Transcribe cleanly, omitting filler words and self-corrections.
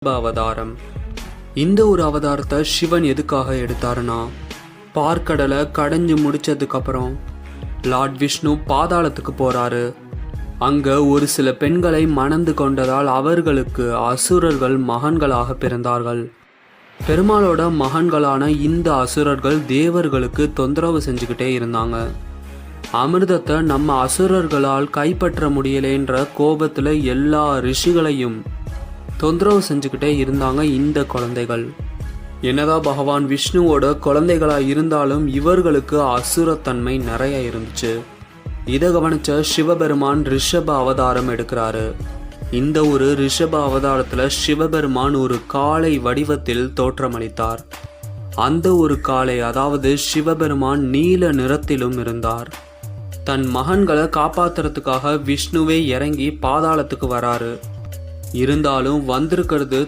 அவதாரம். இந்த ஒரு அவதாரத்தை சிவன் எதுக்காக எடுத்தாருன்னா, பார்க்கடலை கடைஞ்சு முடிச்சதுக்கு அப்புறம் லார்ட் விஷ்ணு பாதாளத்துக்கு போறாரு. அங்க ஒரு சில பெண்களை மணந்து கொண்டதால் அவர்களுக்கு அசுரர்கள் மகன்களாக பிறந்தார்கள். பெருமாளோட மகன்களான இந்த அசுரர்கள் தேவர்களுக்கு தொந்தரவு செஞ்சுக்கிட்டே இருந்தாங்க. அமிர்தத்தை நம்ம அசுரர்களால் கைப்பற்ற முடியலேன்ற கோபத்துல எல்லா ரிஷிகளையும் தொந்தரவு செஞ்சுக்கிட்டே இருந்தாங்க இந்த குழந்தைகள். என்னதான் பகவான் விஷ்ணுவோட குழந்தைகளா இருந்தாலும் இவர்களுக்கு அசுரத்தன்மை நிறைய இருந்துச்சு. இதை கவனிச்ச சிவபெருமான் ரிஷப அவதாரம் எடுக்கிறாரு. இந்த ஒரு ரிஷப அவதாரத்துல சிவபெருமான் ஒரு காளை வடிவத்தில் தோற்றமளித்தார். அந்த ஒரு காளை, அதாவது சிவபெருமான் நீல நிறத்திலும் இருந்தார். தன் மகன்களை காப்பாத்துறதுக்காக விஷ்ணுவே இறங்கி பாதாளத்துக்கு வராரு. இருந்தாலும் வந்திருக்கிறது